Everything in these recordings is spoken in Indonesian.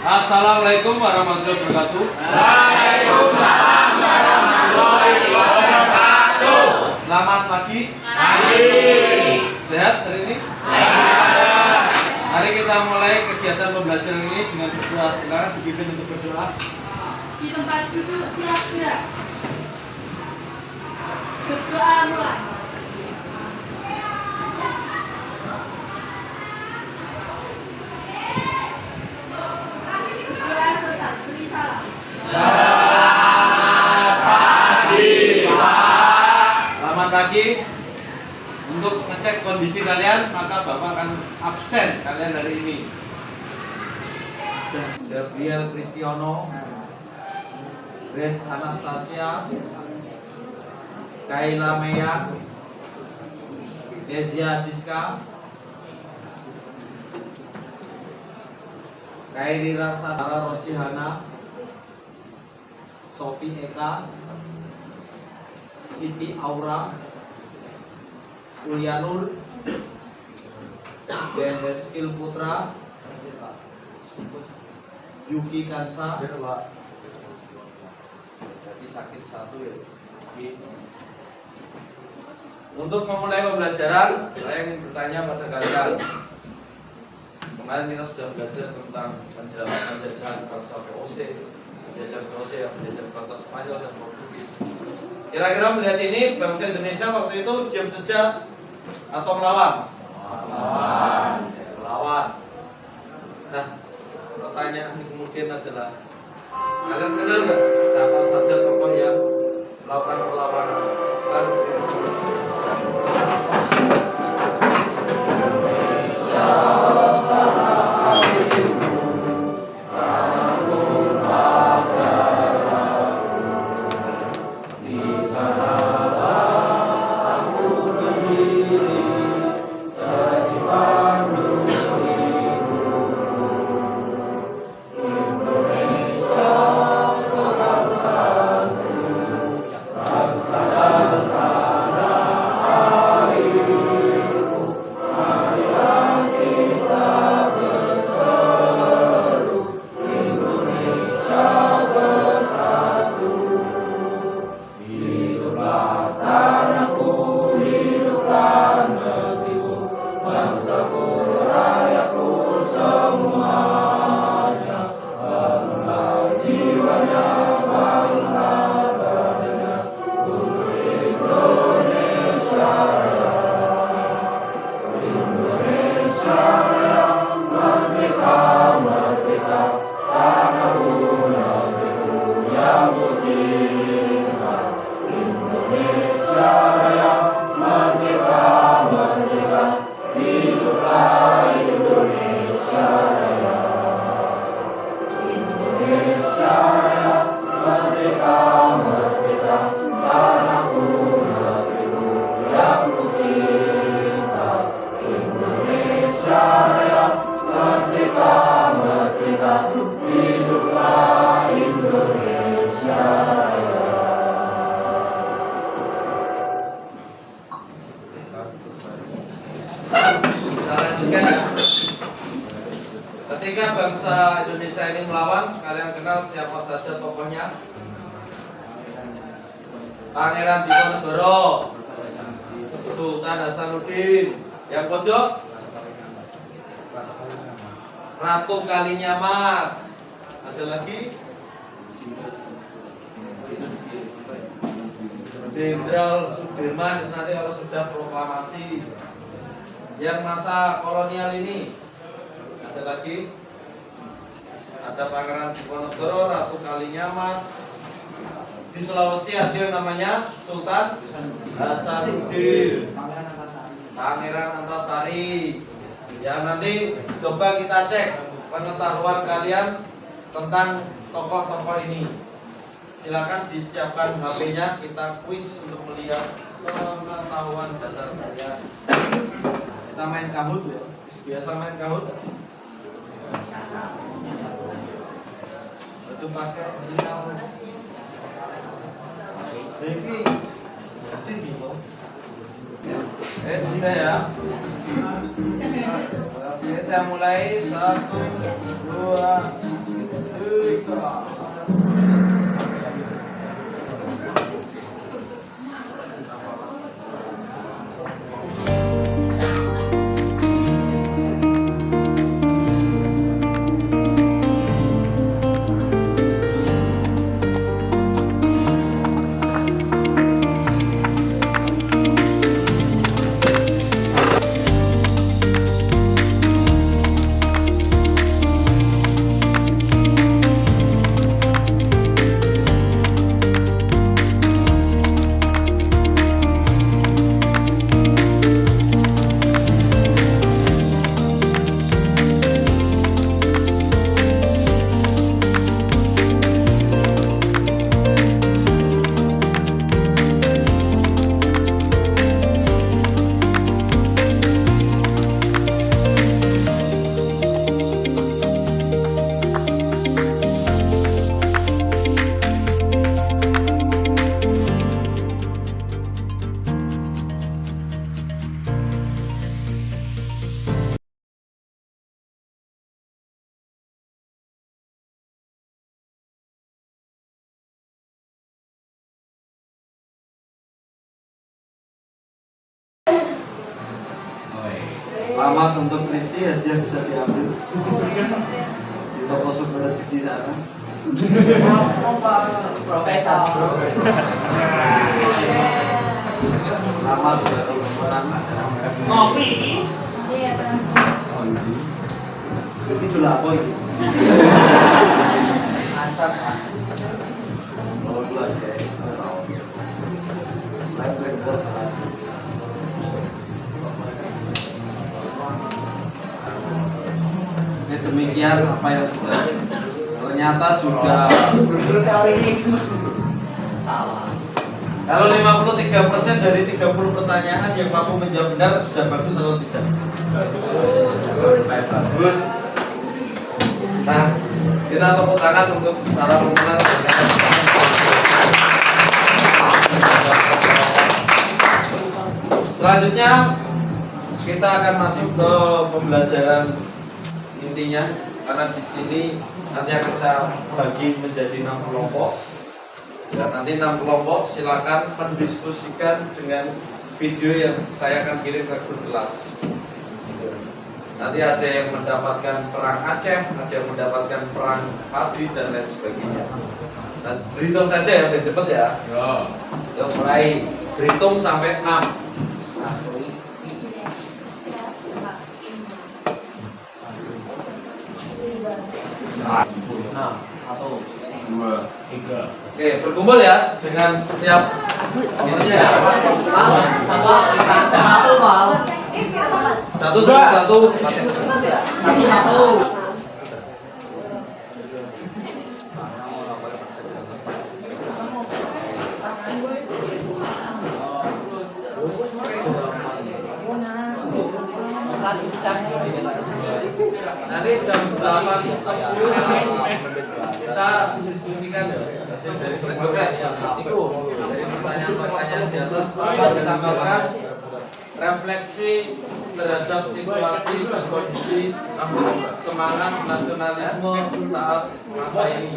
Assalamualaikum warahmatullahi wabarakatuh. Waalaikumsalam warahmatullahi wabarakatuh. Selamat pagi. Pagi. Sehat hari ini? Sehat. Mari kita mulai kegiatan pembelajaran ini dengan berdoa. Sekarang dipimpin untuk berdoa. Di tempat duduk siap gerak. Berdoa mulai. Berdoa selesai. Beri salam. Selamat pagi, Pak. Selamat pagi. Untuk ngecek kondisi kalian, maka Bapak akan absen kalian hari ini. Gabriel Kristiono, Grace Anastasia, Kaila Meya, Kezia Diska, Kairi Rasara Rosihana, Sofi Eka, Siti Aura, Ulyanur, Dendeskil Putra, Yuki Kansa. Jadi sakit satu ya. Untuk memulai pembelajaran, saya ingin bertanya pada kalian. Kemarin kita sudah belajar tentang penjajahan bangsa VOC, penjajahan bangsa Spanyol dan Portugis. Kira-kira melihat ini, bangsa Indonesia waktu itu diam saja atau melawan? Melawan. Nah, pertanyaan kemudian adalah, kalian kenal nggak siapa saja tokoh yang melakukan perlawanan? Ketika bangsa Indonesia ini melawan, kalian kenal siapa saja tokohnya? Pangeran Diponegoro, Sultan Hasanuddin, yang pojok Ratu Kalinyamat, ada lagi Jenderal Sudirman nanti kalau sudah proklamasi. Yang masa kolonial ini ada lagi, ada Pangeran Diponegoro, Ratu Kalinyamat. Di Sulawesi ada yang namanya Sultan Hasanuddin, Pangeran Antasari. Ya, nanti coba kita cek pengetahuan kalian tentang tokoh-tokoh ini. Silakan disiapkan HP-nya, kita kuis untuk melihat pengetahuan dasar kalian. Kita main Kahoot ya. Biasa main Kahoot. Baju pakai sinyal. Devi, jadi bingung. Sudah ya. Oke, saya mulai 1, 2, Selamat untuk Kristi, hadiah bisa diambil di toko sumber rezeki sana. Profesor. Selamat buat teman-teman acara. Ngopi. Iya, Bang. Ini dulu apa ini? Ancam. Kalau dulu aja. Live blackboard. Ini demikian apa yang sudah ternyata juga Salah. kalau 53% dari 30 pertanyaan yang mampu menjawab benar sudah bagus atau tidak? Bagus. Nah, kita tepuk tangan untuk para pemenang. Selanjutnya kita akan masuk ke pembelajaran intinya, karena di sini nanti akan saya bagi menjadi 6 kelompok. Dan nanti 6 kelompok silakan mendiskusikan dengan video yang saya akan kirim ke grup kelas. Nanti ada yang mendapatkan perang Aceh, ada yang mendapatkan perang Padri dan lain sebagainya. Nah, berhitung saja ya, biar cepet ya. Yuk mulai berhitung sampai 6. Nah, 1, 2, 3. Oke, berkumpul ya dengan setiap ininya ya. Satu, Bang. Satu dua satu. Satu. Nanti jam 8.10 kita diskusikan hasil dari pertanyaan-pertanyaan di atas, akan ditambahkan refleksi terhadap situasi dan kondisi semangat nasionalisme saat masa ini.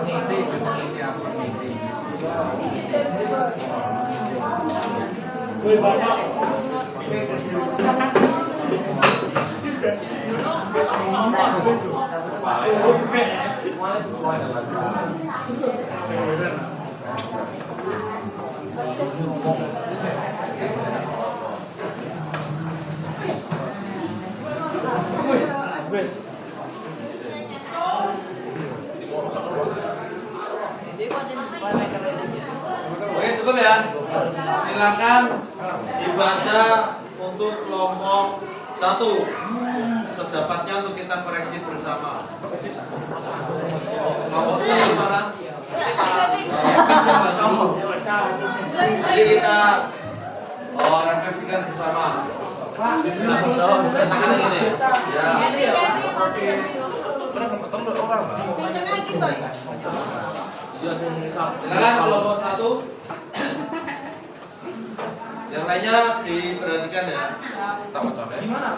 Mengisi apa? Mengisi. Oke, cukup ya. Silakan dibaca untuk kelompok 1. Sedapatnya untuk kita koreksi bersama. Kelompok 1 mana? Jadi kita refleksikan bersama. Ya. Silakan kelompok 1. Yang lainnya diperhatikan ya. Gimana?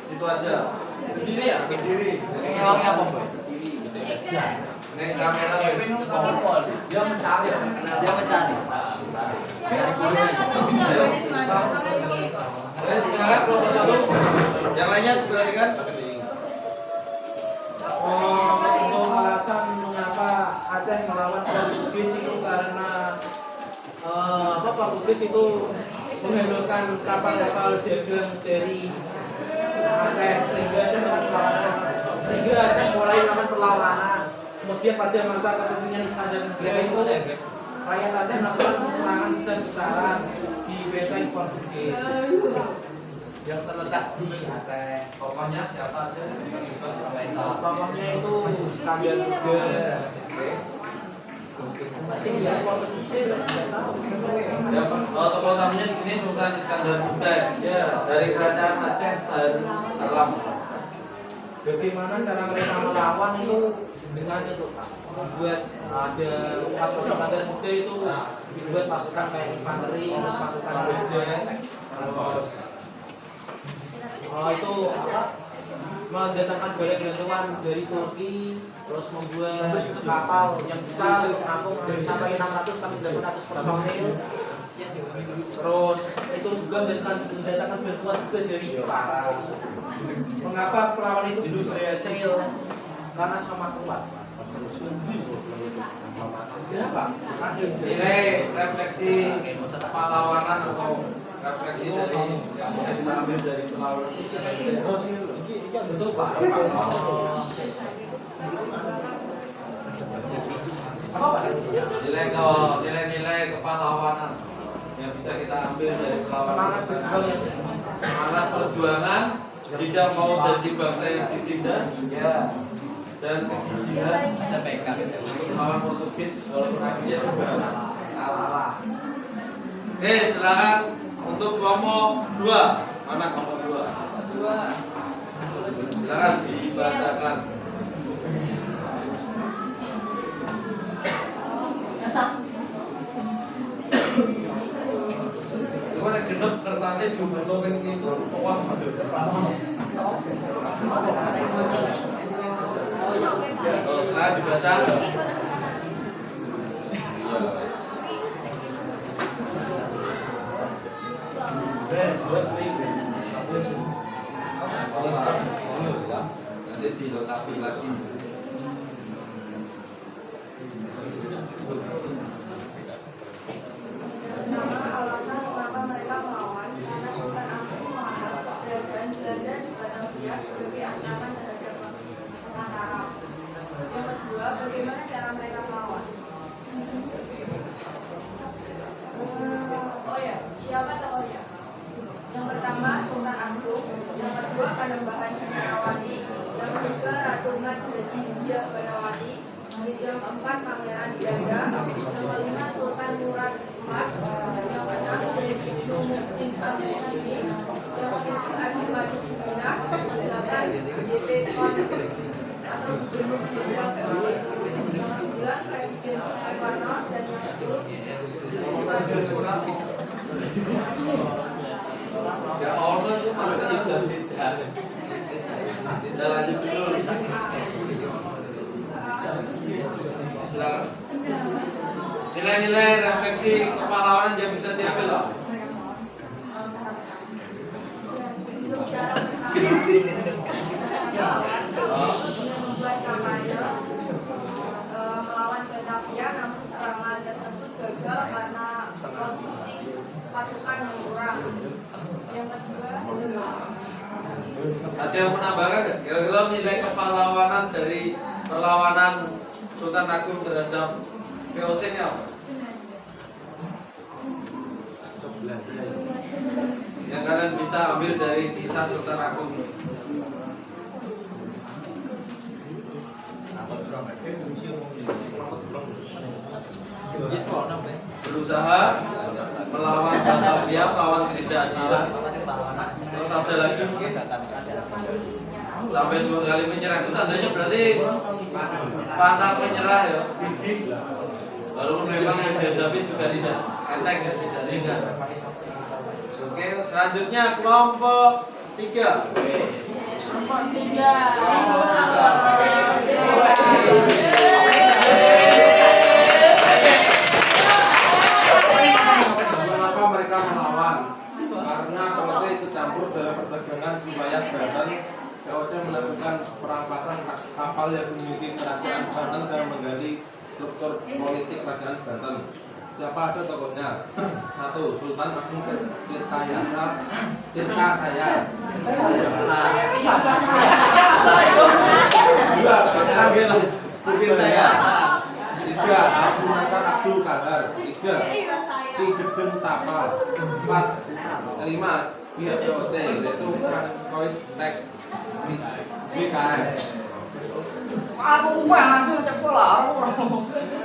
Situ aja. Berdiri ya? Berdiri. Ngewangnya apa, Boy? Ini kamera. Dia mencari. Dari kursi. Ayo, silakan kelompok 1. Yang lainnya diperhatikan. Untuk alasan mengapa Aceh melawan Portugis itu karena Portugis itu mengandalkan kapal-kapal dagang dari Aceh sehingga Aceh mulai melakukan perlawanan. Kemudian pada masa kepemimpinan Iskandar Muda itu rakyat Aceh melakukan serangan besar-besaran di benteng Portugis yang terletak di Aceh. Tokohnya siapa aja? Tokohnya itu Iskandar Muda. Tokoh utamanya di sini Sultan Iskandar Muda dari Kerajaan Aceh Darussalam. Bagaimana cara mereka melawan itu dengan itu Pak? Membuat ada pasukan Iskandar Muda itu buat pasukan kayak infanteri, terus pasukan gajah, terus itu apa? Mendatangkan barang bantuan dari Turki, terus membuat kapal yang besar menampung sampai 600 sampai 800 personil. Terus itu juga mendatangkan bantuan juga dari Jepara. Mengapa perlawanan itu belum berhasil? Karena sama kuat. Kenapa? Nilai refleksi pahlawanan atau refleksi dari yang bisa kita ambil dari perlawanan Betul Pak. nilai-nilai kepahlawanan yang bisa kita ambil dari perlawanan. Semangat perjuangan tidak mau jadi bangsa yang ditindas dan kegigihan untuk melawan Portugis walaupun akhirnya juga kalah. Oke, silakan untuk kelompok 2. Mana kelompok 2? Silakan dibacakan. Gimana genep kertasnya cuma topeng itu toang silakan dibaca. Nanti dilengkapi lagi. Alasan mengapa mereka melawan karena Sultan Agung menganggap kerajaan Belanda di Batavia sebagai ancaman terhadap Perang Arab. Yang kedua, bagaimana cara mereka melawan? Oh ya, siapa tokohnya? Yang pertama Sultan Agung, yang kedua Panembahan Cendrawasih, yang ketiga Ratu Mas dari India Banawati, yang keempat Pangeran Diaga, yang kelima Sultan Murad Ahmad, yang keenam Ibnu Muhsin Al-Hashimi, yang ketujuh Haji Majid Suminah, yang kedelapan YP Kon atau Gubernur Jenderal Bali, yang ke-9 Presiden Soekarno, dan yang ke-10 Ya Allah itu masih tidak lanjut dulu. silakan. Nilai-nilai refleksi kepahlawanan yang bisa diambil loh. Membuat kampanye melawan Batavia, namun serangan tersebut gagal karena logistik pasukan yang kurang. Yang kedua, Ada yang menambahkan nggak? Kira-kira nilai kepahlawanan dari perlawanan Sultan Agung terhadap VOC-nya apa? Yang kalian bisa ambil dari kisah Sultan Agung. Berusaha melawan Batavia, melawan ketidakadilan. Terus ada lagi mungkin sampai 2 kali menyerang. Itu tandanya berarti pantang menyerah ya. Walaupun memang dihadapi juga tidak enteng dan tidak ringan. Oke, selanjutnya kelompok 3. kelompok 3. Kenapa mereka melawan? Karena VOC ikut campur dalam perdagangan wilayah Banten. VOC melakukan perampasan kapal yang dimiliki kerajaan Banten dan mengganti struktur politik kerajaan Banten. Siapa aja tokohnya? 1. Sultan Agung Tirtayasa. Tirtasaya. 2. Tirtaya. 3. Abu Nasar Abdul Qahar. 3. Ki Gedeng Tapal. 4. 5. Pihak VOC yaitu Francois Tech BKM.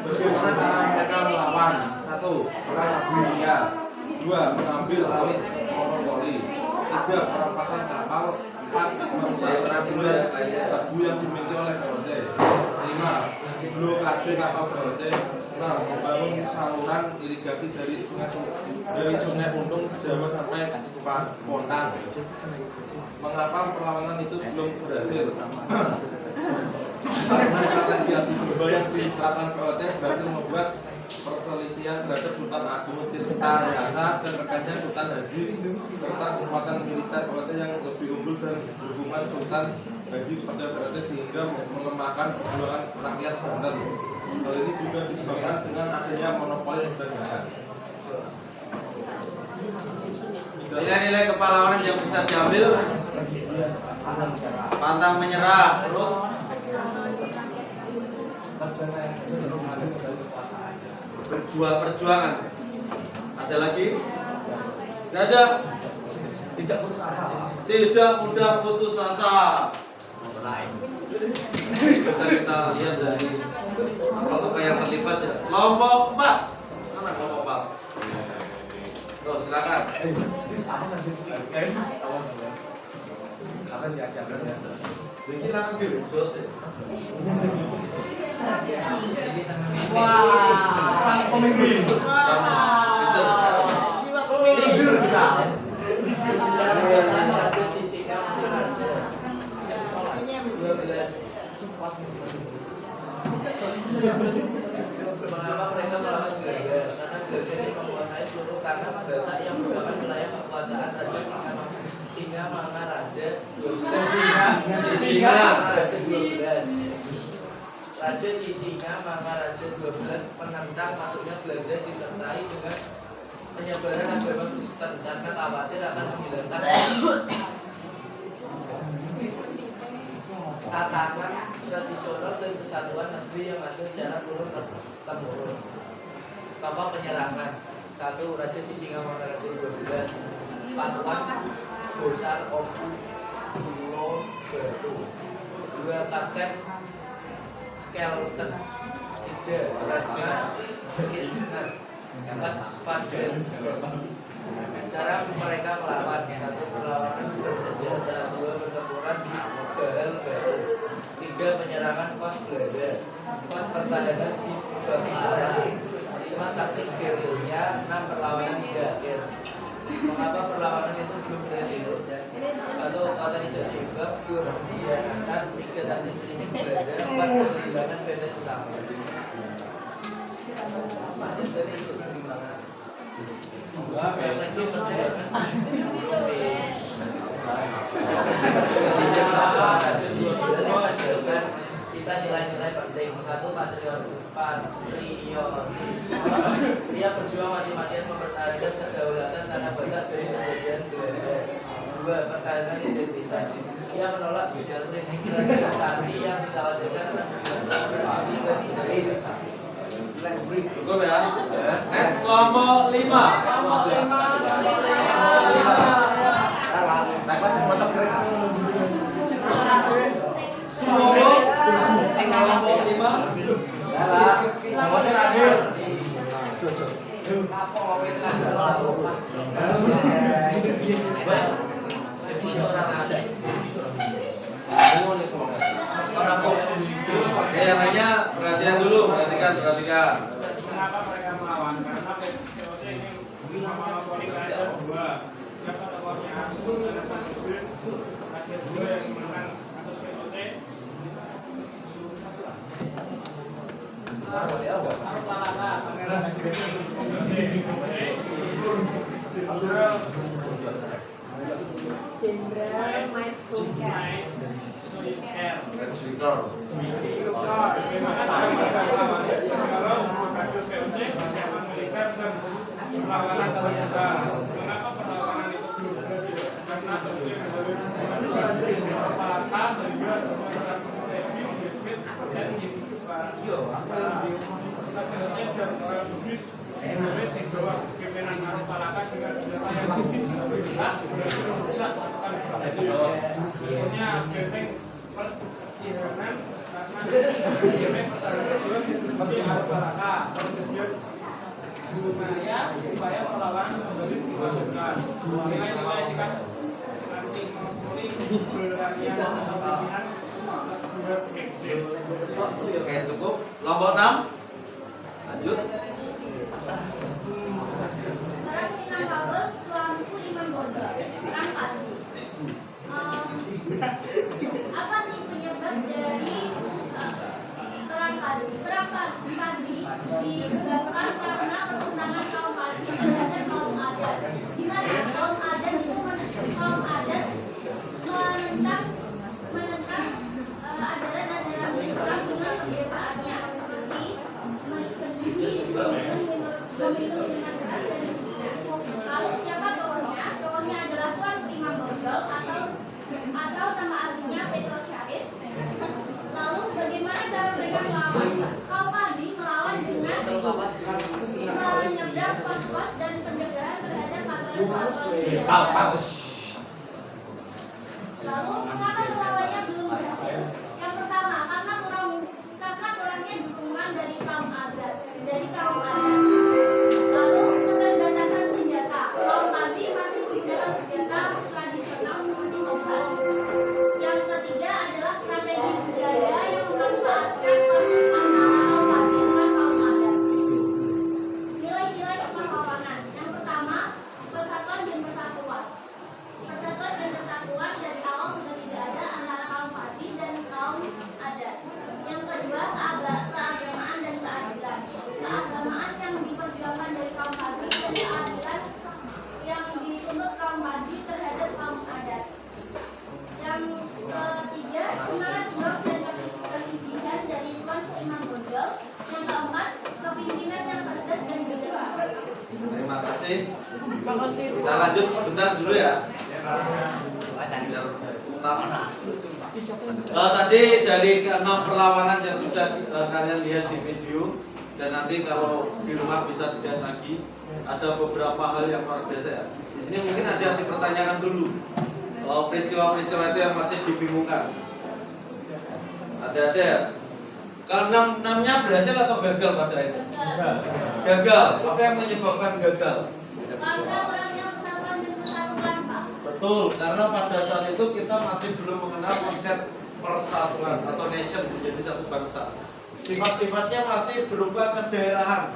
Bagaimana cara mereka melawan? 1. Perang Abiria. 2. Mengambil alih monopoli. 3. Perampasan kapal. 4. Merusak tabu yang dimiliki oleh VOC. 5. Blokade kapal VOC. 6. Membangun saluran irigasi dari Sungai Untung Jawa sampai Spontan. Mengapa perlawanan itu belum berhasil? Strategi adu domba yang di selatan VOC berhasil membuat perselisihan terhadap Sultan Agung Tirtayasa dan rekannya Sultan Haji serta kekuatan militer VOC yang lebih unggul dan dukungan Sultan Haji pada VOC sehingga melemahkan perjuangan rakyat Banten. Hal ini juga disebabkan dengan adanya monopoli perdagangan. Nilai-nilai kepahlawanan yang bisa diambil: pantang menyerah, terus perjuangan. Ada lagi? Tidak ada. Tidak mudah putus asa. Bisa kita lihat dari tokoh yang terlibat ya. Kelompok 4. Mana kelompok 4? Terus silakan. Ini lanang dulu, Jose. Sang pemimpin. Tidur kita. Mengapa mereka melawan Belanda? Karena Belanda ini menguasai seluruh tanah Batak yang merupakan wilayah kekuasaan Raja Singa Mangaraja 12. Raja Sisinga Mangaraja 12 menentang masuknya Belanda disertai dengan penyebaran agama Kristen karena khawatir akan menghilangkan tatanan tradisional dan kesatuan negeri yang ada secara turun-temurun. Tokoh penyerangan: 1. Raja Sisinga Mangaraja 12 pasukan Bosar Opu Pulau Batu. 2. Kapten Skelton. 3. Raja Kitchener. 4. Fadren. Cara mereka melawan: 1. Perlawanan bersenjata. 2. Pertempuran di Bahal Batu. 3. Penyerangan pos Belanda. 4. Pertahanan di Bangkalan. 5. Taktik gerilya. 6. Perlawanan di akhir. Mengapa perlawanan itu belum berhasil? Satu, kota tidak diubah. Dua, dihianatan. Tiga, taktik selisih berada. Empat, pertimbangan benteng utama. Masih dari itu pertimbangan. Refleksi pertimbangan. Kita nilai-nilai penting. Satu, patriotisme. Dia berjuang mati-matian mempertahankan kedaulatan tanah Batak dari penjajahan Belanda. Dua, pertahanan identitas. Dia menolak generalisasi yang dikhawatirkan akan Cukup ya. Next kelompok 5. Semoga kelompok 5. Oke, yang lainnya perhatian dulu, perhatikan. Kenapa mereka melawan? Karena VOC ingin memonopoli kerajaan dua. Siapa tokohnya Arsul dan Sanudin? Raja dua yang menang atas VOC. Arpalaka, pangeran Jenderal Mike Suker. Bagaimana cara mereka melawan? Kalau kasus VOC siapa militer dan perlawanan terbuka. Mengapa perlawanan itu belum berhasil? Karena VOC mengajukan Arpalaka sehingga menggunakan strategi Bugis dan Pasukan VOC dan orang Bugis menurut di bawah pimpinan Arpalaka dengan senjata yang jelas berhasil merusak pasukan berikutnya benteng Cihangan karena benteng pertahanan seperti Arpalaka. Kemudian Bunaya upaya perlawanan kembali dilakukan. Nilai-nilai sikap anti monopoli berani kepemimpinan buat exit. Oke, cukup. Kelompok 6. Lanjut. Perang Minangkabau, suamiku Imam Bonjol. Perang Padi. Apa sih penyebab dari perang Padi? Perang Padi disebabkan karena ketunangan kaum Padi terhadap kaum adat. Di mana kaum adat itu menentang ajaran-ajaran Islam dengan kebiasaannya seperti berjudi, pemilu dengan keras dan zina. Lalu siapa tokohnya? Tokohnya adalah Tuanku Imam Bonjol atau nama aslinya Petrus Syarif. Lalu bagaimana cara mereka melawan? Kaum Padi melawan dengan menyeberang pos-pos dan penjagaan terhadap patroli. Lalu mengapa melawannya belum berhasil? Yang pertama, karena kurangnya dukungan dari kaum adat. Lalu keterbatasan senjata. Kaum Padi masih menggunakan senjata tradisional seperti tombak. Yang ketiga adalah strategi budaya yang memanfaatkan konflik antara kaum Padi dengan kaum adat. Nilai-nilai kepahlawanan. Yang pertama, persatuan dan kesatuan. Persatuan dan kesatuan dari awal sudah tidak ada antara kaum Padi dan kaum adat. Yang kedua, keagamaan dan keadilan. Keagamaan yang diperjuangkan dari kaum Padi dan keadilan yang dituntut kaum Padi terhadap kaum adat. Yang ketiga, semangat juang dan kegigihan dari Tuanku Imam Bonjol. Yang keempat, kepemimpinan yang cerdas dan bijak. Terima kasih. Saya lanjut sebentar dulu ya. Biar tuntas. Tadi dari 6 perlawanan yang sudah kalian lihat di video, dan nanti kalau di rumah bisa dilihat lagi, ada beberapa hal yang luar biasa ya. Di sini mungkin ada yang dipertanyakan dulu. Peristiwa-peristiwa itu yang masih dibingungkan. Ada ya. Kalau 6-nya berhasil atau gagal pada itu? Gagal. Apa yang menyebabkan gagal? Karena kurangnya persatuan dan kesatuan, Pak. Betul, karena pada saat itu kita masih belum mengenal konsep persatuan atau nation menjadi satu bangsa. Sifat-sifatnya masih berupa kedaerahan,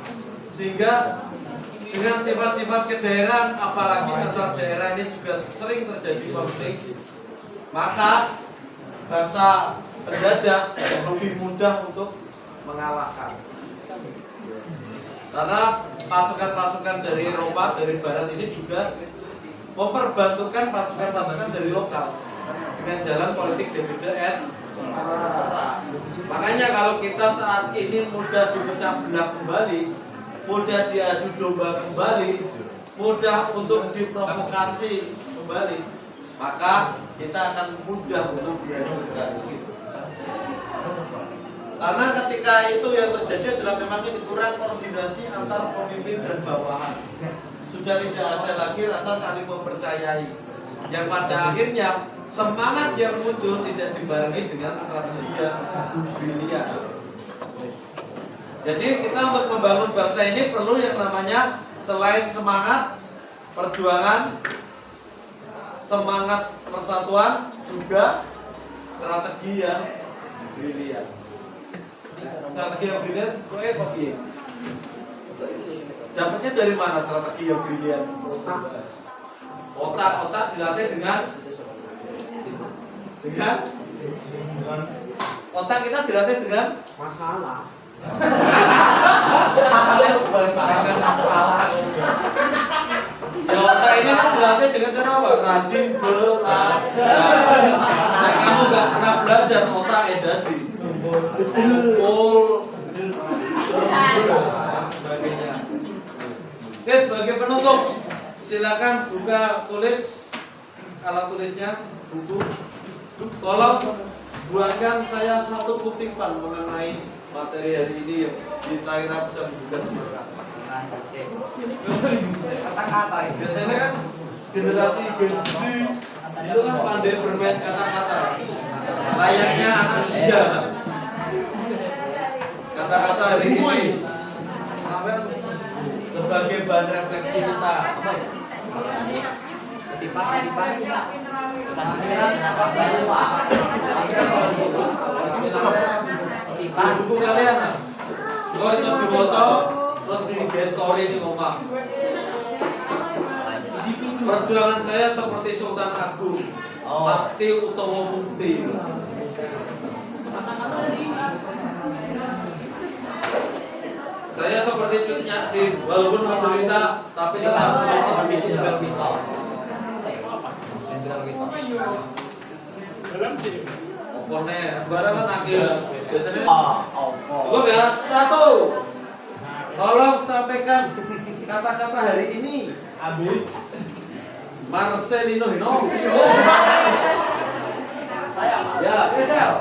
sehingga dengan sifat-sifat kedaerahan, apalagi antar daerah ini juga sering terjadi konflik, maka bangsa penjajah lebih mudah untuk mengalahkan. Karena pasukan-pasukan dari Eropa, dari Barat ini juga memperbantukan pasukan-pasukan dari lokal dengan jalan politik dividend et impera. Makanya kalau kita saat ini mudah dipecah belah kembali, mudah diadu domba kembali, mudah untuk diprovokasi kembali, maka kita akan mudah untuk dihancurkan. Karena ketika itu yang terjadi adalah memang ini kurang koordinasi antara pemimpin dan bawahan. Sudah tidak ada lagi rasa saling mempercayai, yang pada akhirnya semangat yang muncul tidak dibarengi dengan strategi yang brilian. Jadi kita untuk membangun bangsa ini perlu yang namanya selain semangat perjuangan, semangat persatuan, juga strategi yang brilian. Strategi yang brilian, kopi. Dapatnya dari mana strategi yang brilian? Otak dilatih dengan otak kita dilatih dengan masalah. Jangan masalah. Ya otak ini kan dilatih dengan cara apa? Rajin belajar. Nah, kamu nggak pernah belajar otak edadi. Kumpul. Sebagainya. Oke, sebagai penutup, silakan buka tulis alat tulisnya, buku. Tolong buatkan saya satu kutipan mengenai materi hari ini yang kira-kira bisa dibuka semua. Kata-kata. Biasanya kan generasi Gen Z itu kan pandai bermain kata-kata. Layaknya anak senja. Kata-kata hari ini sebagai bahan refleksi kita. Buku kalian kalau itu dibaca terus di story ini ngomong perjuangan saya seperti Sultan Agung, Bakti utawa Mukti. Saya seperti Cut Nyak Dien, walaupun menderita tapi tetap Indonesia. Opone, barangan akhir. Biasanya. Cukup ya, satu. Tolong sampaikan kata-kata hari ini. Marcelino Hino. Ya, Pesel.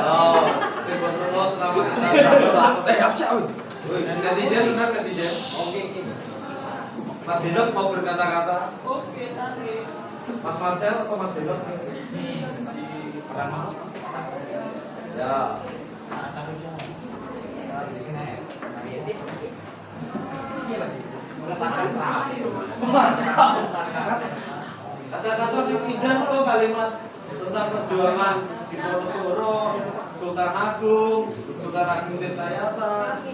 Oh, terus selamat datang. Netizen benar netizen. Oke. Mas Hindok mau berkata-kata? Oke, tadi. Mas Marcel atau Mas Hindok? Ya. Kata-kata si indah loh kalimat tentang perjuangan di Ponorogo, Sultan Agung, Sultan Agung Tirtayasan.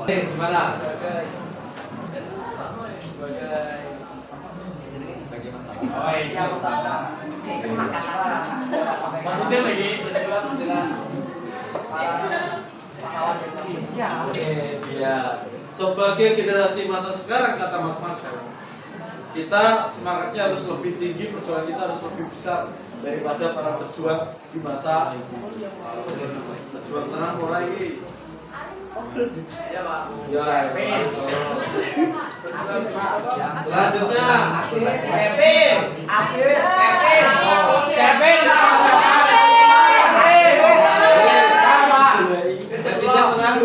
Gimana? Maksudnya lagi berjuang dengan para pahlawan yang senja. Iya. Sebagai generasi masa sekarang kata Mas Marcel, kita semangatnya harus lebih tinggi, perjuangan kita harus lebih besar daripada para pejuang di masa pejuang tenang ora iki. Ya, Pak. Ya, selanjutnya netizen tenang.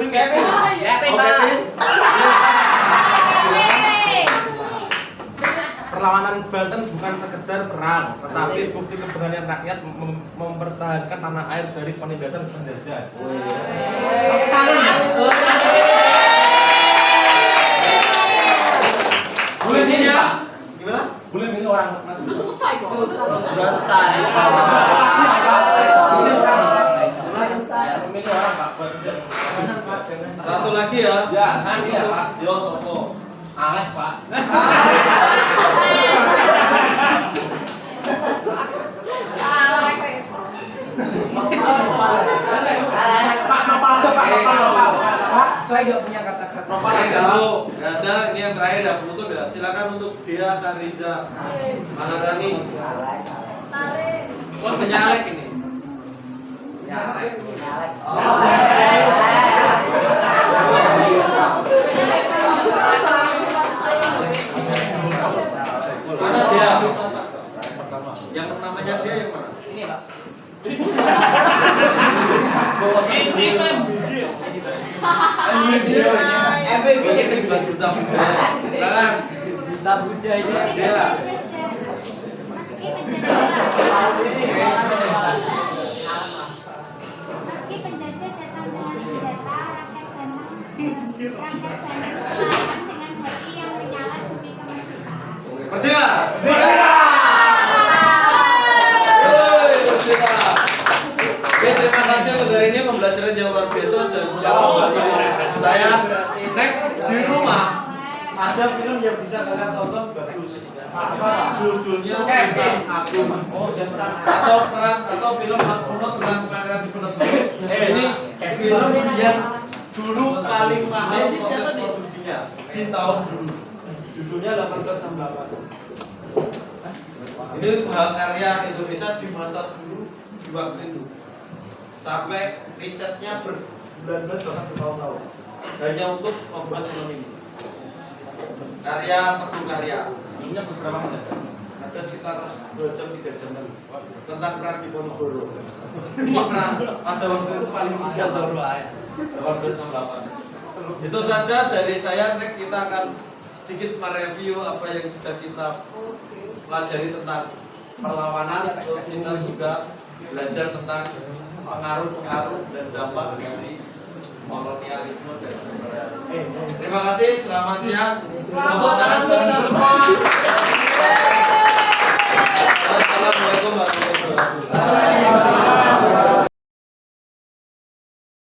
Kevin. Perlawanan Banten bukan sekedar perang, tetapi bukti keberanian rakyat mempertahankan tanah air dari penindasan penjajah. Intinya gimana? Boleh milih orang Udah selesai kok. Sudah selesai. milih orang Pak. Sandi ya, Pak. Yo sopo. Alek, Pak. Pak, saya nggak punya kata-kata. Oke, kalau nggak ada, ini yang terakhir ya penutup ya. Silakan untuk Dia Sariza Maharani. Wah, penyalek ini. Mana dia? Yang namanya dia yang mana? Ini Pak. MBB sejuta juta budaya. Silakan. Juta budaya. Dia. Meski penjajah datang dengan senjata, rakyat Banten dengan hati yang menyala demi kemerdekaan. Merdeka. Oke, terima kasih untuk hari ini pembelajaran yang luar biasa dan saya next di rumah ada film yang bisa kalian tonton bagus. Judulnya Tentang Aku atau film Akuno tentang pangeran Diponegoro. Ini film yang dulu paling mahal proses produksinya di tahun dulu. Judulnya 1868. Ini karya Indonesia di masa dulu di waktu itu. Sampai risetnya berbulan-bulan bahkan bertahun-tahun hanya untuk membuat film ini. Karya Teguh Karya. Filmnya beberapa menit? Ada sekitar 2 jam 3 jam tentang perang Diponegoro. Ini perang pada waktu itu paling mudah tahun 1868. Itu saja dari saya. Next kita akan sedikit mereview apa yang sudah kita pelajari tentang perlawanan. Terus kita juga belajar tentang pengaruh-pengaruh dan dampak dari kolonialisme dan imperialisme. Terima kasih, selamat siang. Tepuk tangan untuk kita semua. Assalamualaikum warahmatullahi wabarakatuh.